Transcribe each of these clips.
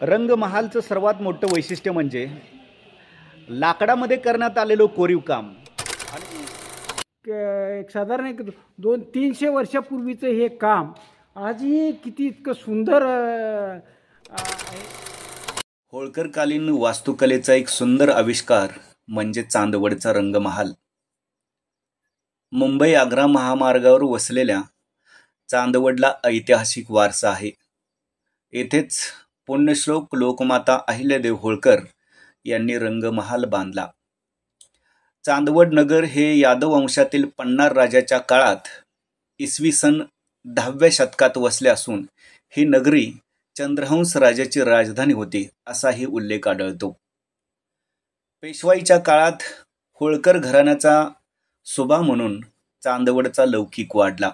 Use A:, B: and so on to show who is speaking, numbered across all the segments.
A: रंगमहालचं सर्वात मोठं वैशिष्ट्य म्हणजे लाकडामध्ये करण्यात आलेलं कोरीव काम.
B: एक साधारण 200-300 वर्षापूर्वीचं हे काम आजही किती इतकं सुंदर आहे.
A: होळकरकालीन वास्तुकलेचा एक सुंदर आविष्कार म्हणजे चांदवडचा रंगमहाल. मुंबई आग्रा महामार्गावर वसलेल्या चांदवडला ऐतिहासिक वारसा आहे. येथेच पुण्यश्लोक लोकमाता अहिल्यादेवी होळकर यांनी रंगमहाल बांधला. चांदवड नगर हे यादव वंशातील पन्नार राजाच्या काळात इसवी सन 10व्या शतकात वसले असून ही नगरी चंद्रहंस राजाची राजधानी होती असाही उल्लेख आढळतो. पेशवाईच्या काळात होळकर घराण्याचा सुभा म्हणून चांदवडचा लौकिक वाढला.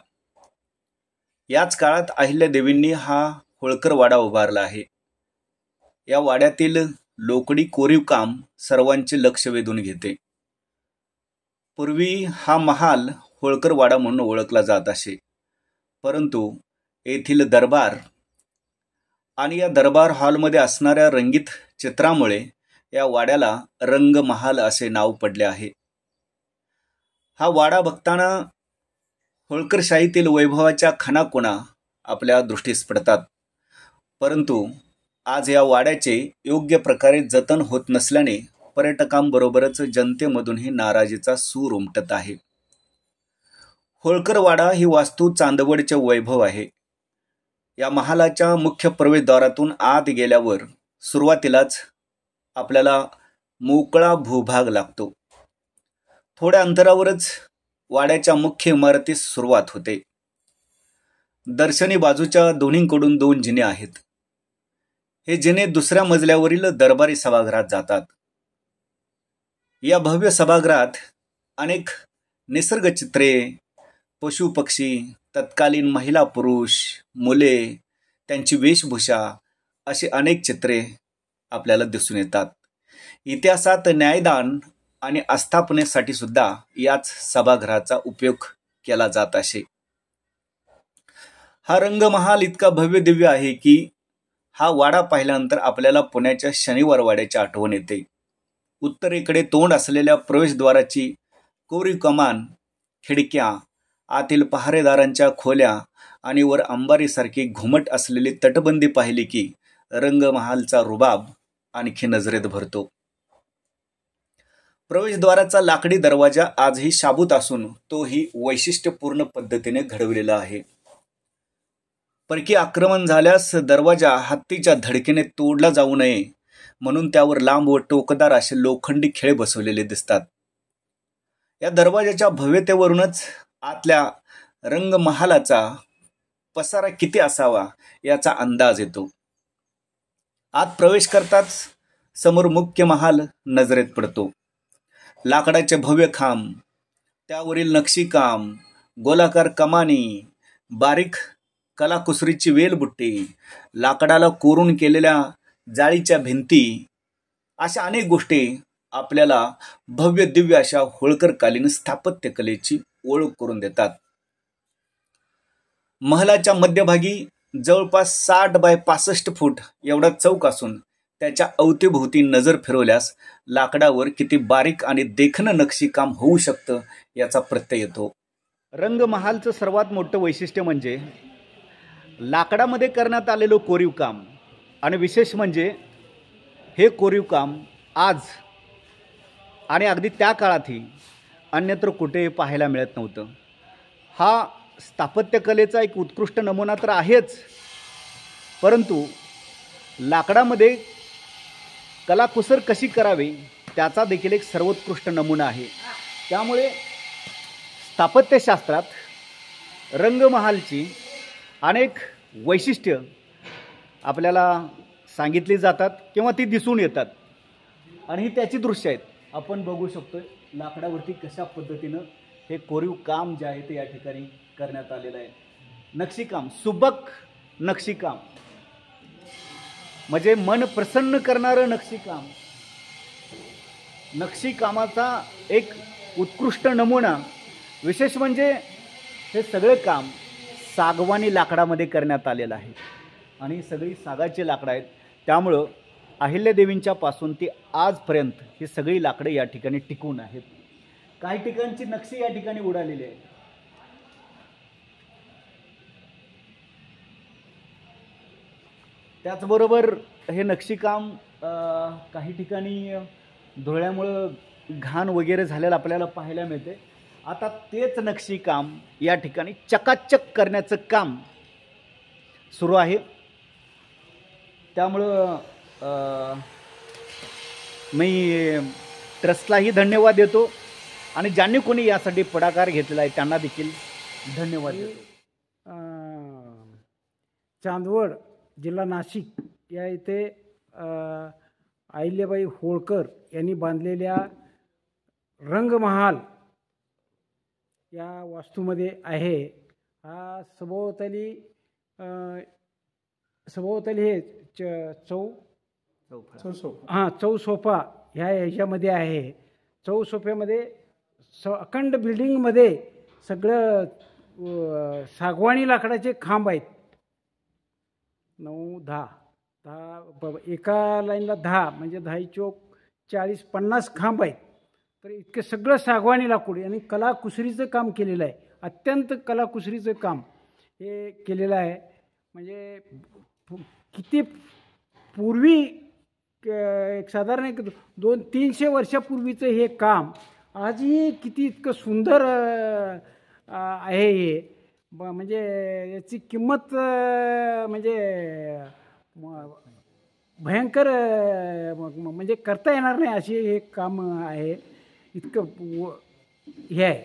A: याच काळात अहिल्यादेवींनी हा होळकर वाडा उभारला आहे. या वाड्यातील लोकडी कोरीव काम सर्वांचे लक्ष वेधून घेते. पूर्वी हा महाल होळकर वाडा म्हणून ओळखला जात असे, परंतु येथील दरबार आणि या दरबार हॉलमध्ये असणाऱ्या रंगीत चित्रामुळे या वाड्याला रंगमहाल असे नाव पडले आहे. हा वाडा बघताना होळकरशाहीतील वैभवाच्या खाणाखुणा आपल्या दृष्टीस पडतात, परंतु आज या वाड्याचे योग्य प्रकारे जतन होत नसल्याने पर्यटकांबरोबरच जनतेमधूनही नाराजीचा सूर उमटत आहे. होळकर वाडा ही वास्तू चांदवडचे वैभव आहे. या महालाच्या मुख्य प्रवेशद्वारातून आत गेल्यावर सुरुवातीलाच आपल्याला मोकळा भूभाग लागतो. थोड्या अंतरावरच वाड्याच्या मुख्य इमारतीस सुरुवात होते. दर्शनी बाजूच्या दोन्हीकडून 2 जिने आहेत. हे जिने दुसऱ्या मजल्यावरील दरबारी सभागृहात जातात. या भव्य सभागृहात अनेक निसर्गचित्रे, पशुपक्षी, तत्कालीन महिला पुरुष, मुले, त्यांची वेशभूषा अशी अनेक चित्रे आपल्याला दिसून येतात. इतिहासात न्यायदान आणि आस्थापनेसाठी सुद्धा याच सभागृहाचा उपयोग केला जात असे. हा रंगमहाल इतका भव्य दिव्य आहे की हा वाडा पाहिल्यानंतर आपल्याला पुण्याच्या शनिवार वाड्याची आठवण येते. उत्तरेकडे तोंड असलेल्या प्रवेशद्वाराची कोरीव कमान, खिडक्या, आतील पहारेदारांच्या खोल्या आणि वर अंबारीसारखी घुमट असलेली तटबंदी पाहिली की रंगमहालचा रुबाब आणखी नजरेत भरतो. प्रवेशद्वाराचा लाकडी दरवाजा आजही शाबूत असून तोही वैशिष्ट्यपूर्ण पद्धतीने घडवलेला आहे. परकीय आक्रमण झाल्यास दरवाजा हत्तीच्या धडकीने तोडला जाऊ नये म्हणून त्यावर लांब व टोकदार असे लोखंडी खिळे बसवलेले दिसतात. या दरवाजाच्या भव्यतेवरूनच आतल्या रंगमहालाचा पसारा किती असावा याचा अंदाज येतो. आत प्रवेश करताच समोर मुख्य महाल नजरेत पडतो. लाकडाचे भव्य खांब, त्यावरील नक्षीकाम, गोलाकार कमानी, बारीक कलाकुसरीची वेलबुट्टी, लाकडाला कोरून केलेल्या जाळीच्या भिंती अशा अनेक गोष्टी आपल्याला भव्य दिव्य अशा होळकरकालीन स्थापत्यकलेची ओळख करून देतात. महलाच्या मध्यभागी जवळपास 60 बाय 65 फूट एवढा चौक असून त्याच्या अवतीभोवती नजर फिरवल्यास लाकडावर किती बारीक आणि देखणं नक्षीकाम होऊ शकतं याचा प्रत्यय येतो. रंगमहालचं सर्वात मोठं वैशिष्ट्य म्हणजे लाकडामध्ये करण्यात आलेलं कोरीव काम आणि विशेष म्हणजे हे कोरीव काम आज आणि अगदी त्या काळातही अन्यत्र कुठेही पाहायला मिळत नव्हतं. हा स्थापत्यकलेचा एक उत्कृष्ट नमुना तर आहेच, परंतु लाकडामध्ये कलाकुसर कशी करावी त्याचा देखील एक सर्वोत्कृष्ट नमुना आहे. त्यामुळे स्थापत्यशास्त्रात रंगमहालची अनेक वैशिष्ट्य आपल्याला सांगितली जातात किंवा ती दिसून येतात आणि ही त्याची दृश्य आहेत. आपण बघू शकतो लाकडावरती कशा पद्धतीनं हे कोरीव काम जे आहे ते या ठिकाणी करण्यात आलेलं आहे. नक्षीकाम, सुबक नक्षीकाम म्हणजे मन प्रसन्न करणारं नक्षीकाम. नक्षीकामाचा एक उत्कृष्ट नमुना. विशेष म्हणजे हे सगळे काम सागवानी लाकडामध्ये करण्यात आलेलं आहे आणि सगळी सागाची लाकडं आहेत. त्यामुळं अहिल्यादेवींच्या पासून ते आजपर्यंत ही सगळी लाकडं या ठिकाणी टिकून आहेत. काही ठिकाणची नक्षी या ठिकाणी उडालेली आहे. त्याचबरोबर हे नक्षीकाम काही ठिकाणी धुळ्यामुळं घाण वगैरे झालेलं आपल्याला पाहायला मिळते. आता तेच नक्षीकाम या ठिकाणी चकाचक करण्याचं काम सुरू आहे. त्यामुळं मी ट्रस्टलाही धन्यवाद देतो आणि ज्यांनी कोणी यासाठी पुढाकार घेतलेला आहे त्यांना देखील धन्यवाद देतो.
B: चांदवड जिल्हा नाशिक या इथे अहिल्याबाई होळकर यांनी बांधलेल्या रंगमहाल या वास्तूमध्ये आहे. हा सभोवताली हे चौसोफा ह्याच्यामध्ये आहे. चौसोफ्यामध्ये अखंड बिल्डिंगमध्ये सगळं सागवानी लाकडाचे खांब आहेत. 9 10 एका लाईनला 10 म्हणजे 10 चौक 40-50 खांब आहेत. तर इतकं सगळं सागवानी लाकूड आणि कलाकुसरीचं काम केलेलं आहे. अत्यंत कलाकुसरीचं काम हे केलेलं आहे. म्हणजे किती पूर्वी एक साधारण 200-300 वर्षापूर्वीचं हे काम आजही किती इतकं सुंदर आहे. हे म्हणजे याची किंमत म्हणजे भयंकर म्हणजे करता येणार नाही अशी हे काम आहे. इतकं हे आहे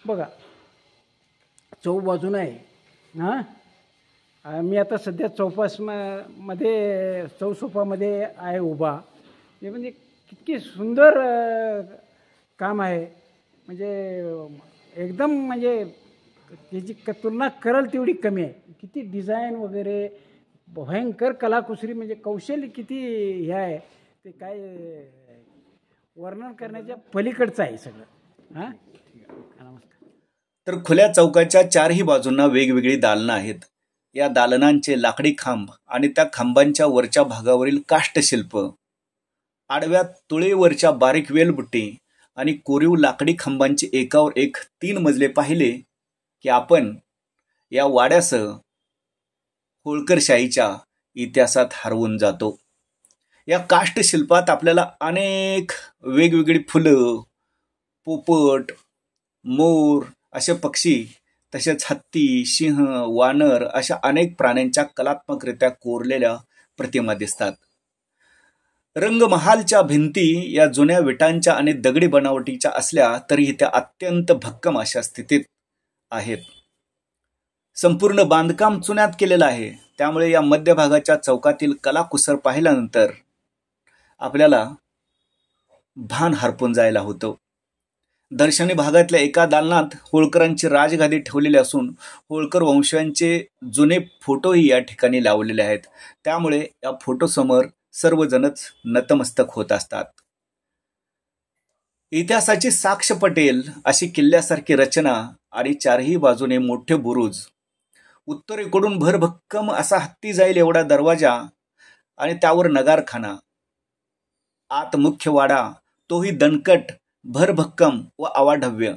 B: बघा. चौबाजून आहे. मी आता सध्या चौसोफामध्ये आहे उभा. हे म्हणजे किती सुंदर काम आहे. म्हणजे एकदम म्हणजे त्याची तुलना कराल तेवढी कमी आहे. किती डिझाईन वगैरे भयंकर कलाकुसरी म्हणजे कौशल्य किती हे आहे ते काय वर्णन करण्याच्या पलीकडचं आहे सगळं. नमस्कार.
A: तर खुल्या चौकाच्या चारही बाजूंना वेगवेगळी दालनं आहेत. या दालनांचे लाकडी खांब आणि त्या खांबांच्या वरच्या भागावरील काष्टशिल्प, आडव्या तुळेवरच्या बारीक वेलबुट्टी आणि कोरीव लाकडी खांबांचे एकावर एक 3 मजले पाहिले की आपण या वाड्यासह होळकरशाहीच्या इतिहासात हरवून जातो. या काष्टशिल्पात आपल्याला अनेक वेगवेगळी फुलं, पोपट, मोर असे पक्षी, तसेच हत्ती, सिंह, वानर अशा अनेक प्राण्यांच्या कलात्मकरित्या कोरलेल्या प्रतिमा दिसतात. रंगमहालच्या भिंती या जुन्या विटांच्या आणि दगडी बनावटीच्या असल्या तरीही त्या अत्यंत भक्कम अशा स्थितीत आहेत. संपूर्ण बांधकाम चुन्यात केलेलं आहे. त्यामुळे या मध्यभागाच्या चौकातील कलाकुसर पाहिल्यानंतर आपल्याला भान हरपून जायला होतं. दर्शनी भागातल्या एका दालनात होळकरांची राजगादी ठेवलेली असून होळकर वंशांचे जुने फोटोही या ठिकाणी लावलेले आहेत. त्यामुळे या फोटोसमोर सर्वजणच नतमस्तक होत असतात. इतिहासाची साक्ष पटेल अशी किल्ल्यासारखी रचना आणि चारही बाजूने मोठे बुरुज, उत्तरेकडून भरभक्कम असा हत्ती जाईल एवढा दरवाजा आणि त्यावर नगारखाना, आत मुख्य वाडा तोही दणकट, भरभक्कम व अवाढव्य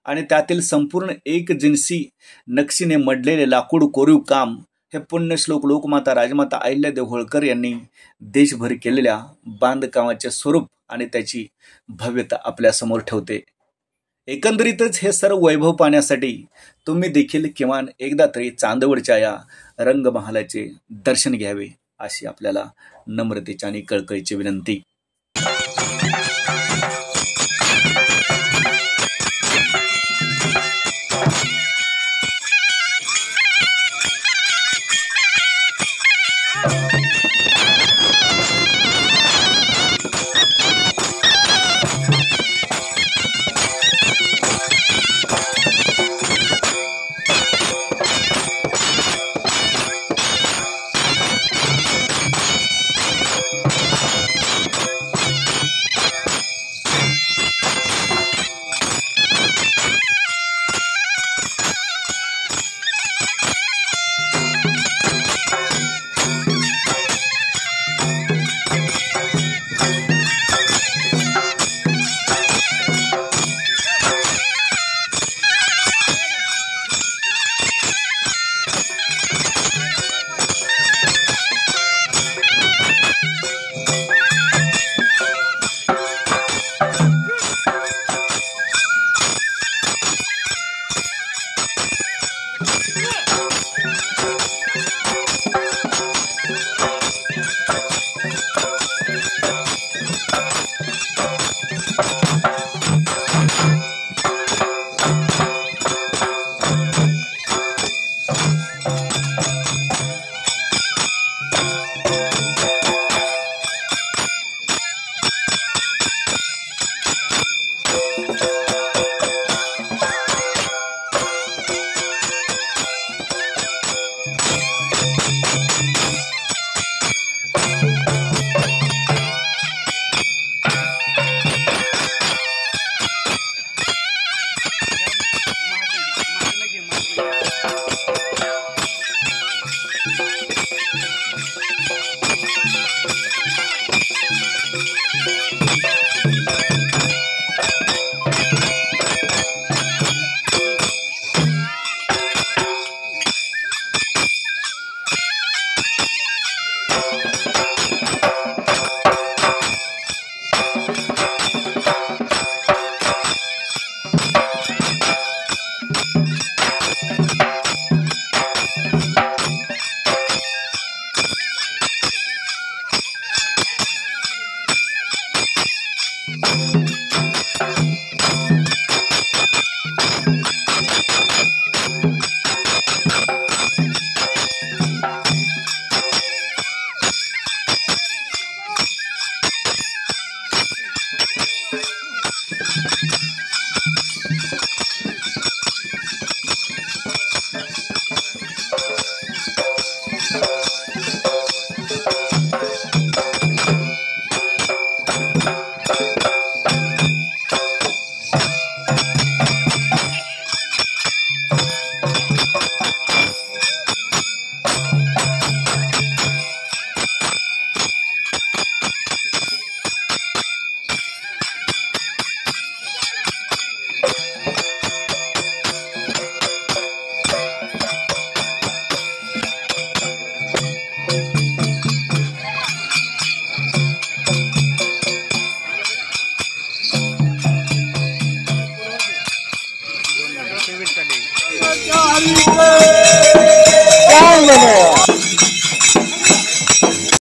A: आणि त्यातील संपूर्ण एक जिन्सी नक्षीने मडलेले लाकूड कोरीव काम हे पुण्यश्लोक लोकमाता राजमाता अहिल्यादेवी होळकर यांनी देशभर केलेल्या बांधकामाचे स्वरूप आणि त्याची भव्यता आपल्या समोर ठेवते. एकंदरीतच हे सर्व वैभव पाहण्यासाठी तुम्ही देखील किमान एकदा तरी चांदवडच्या या रंगमहालाचे दर्शन घ्यावे अशी आपल्याला नम्रतेची आणि कळकळीची विनंती.